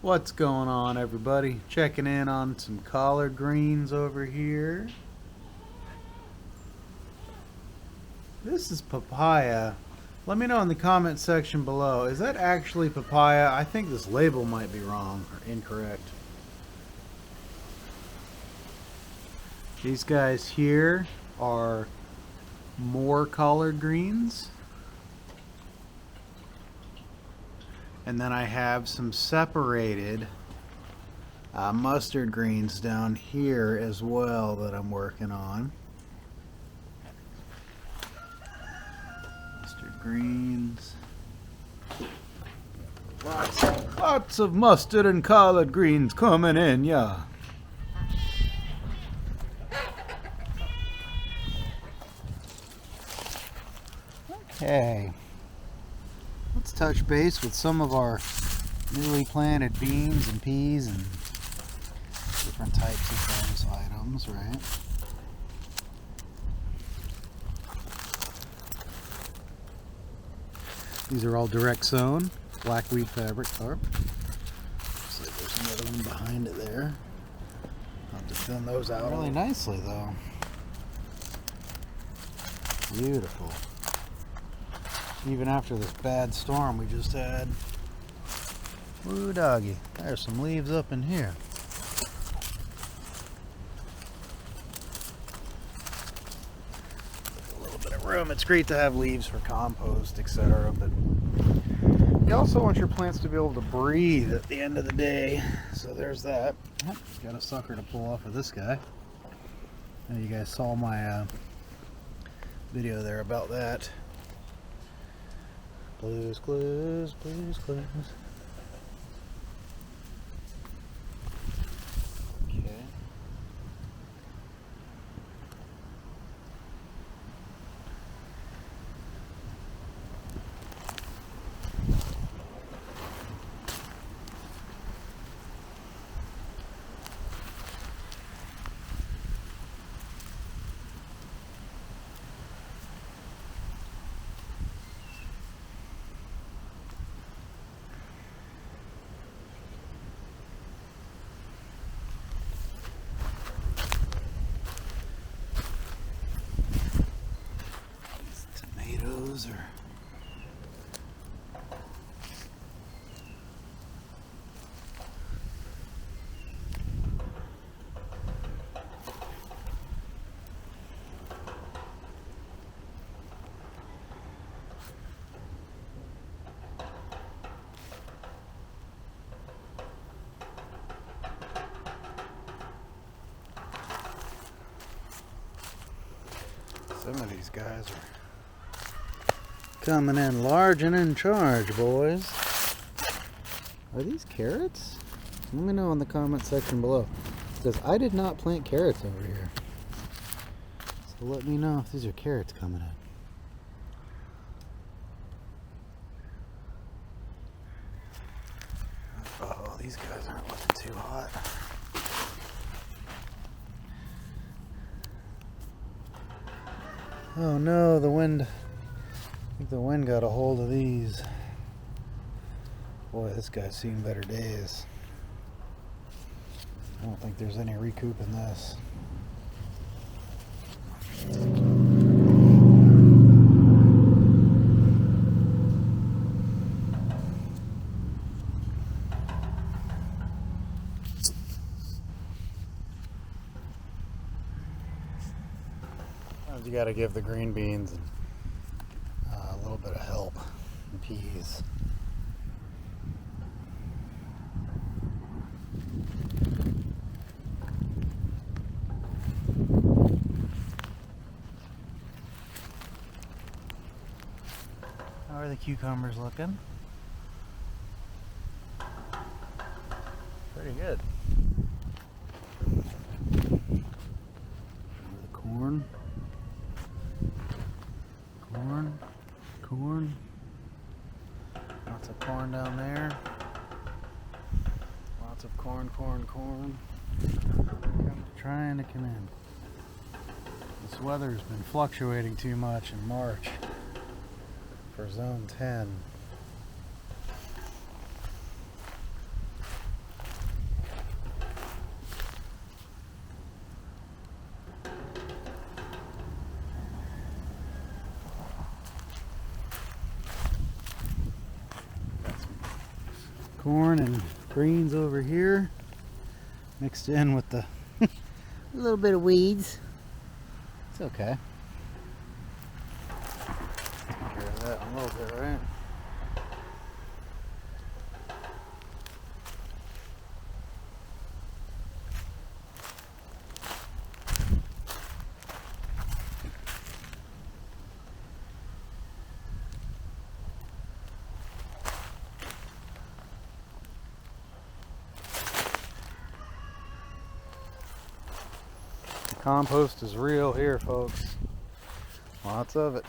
What's going on, everybody? Checking in on some collard greens over here. This is papaya. Let me know in the comment section below. Is that actually papaya? I think this label might be wrong or incorrect. These guys here are more collard greens. And then I have some separated mustard greens down here as well that I'm working on. Mustard greens. Lots of mustard and collard greens coming in, yeah. Okay. Let's touch base with some of our newly planted beans and peas and different types of those items, right? These are all direct sown, black weed fabric tarp. Looks like there's another one behind it there. I'll have to thin those out really nicely though. Beautiful. Even after this bad storm we just had. Woo doggy. There's some leaves up in here. A little bit of room. It's great to have leaves for compost, etc. But you also want your plants to be able to breathe at the end of the day. So there's that. Got a sucker to pull off of this guy. Now you guys saw my video there about that. Blues, clues, blues, clues. Okay. Or some of these guys are coming in large and in charge, boys. Are these carrots? Let me know in the comment section below. It says I did not plant carrots over here. So let me know if these are carrots coming in. Oh, these guys aren't looking too hot. Oh no, the wind. I think the wind got a hold of these. Boy, this guy's seen better days. I don't think there's any recoup in this. Sometimes you gotta give the green beans a little bit of help and peas. How are the cucumbers looking? Pretty good. The corn. Corn. Lots of corn down there. Lots of corn. Trying to come in. This weather's been fluctuating too much in March for zone 10. corn and greens over here, mixed in with the a little bit of weeds. It's okay. Take care of that in a little bit, right? Compost is real here, folks. Lots of it.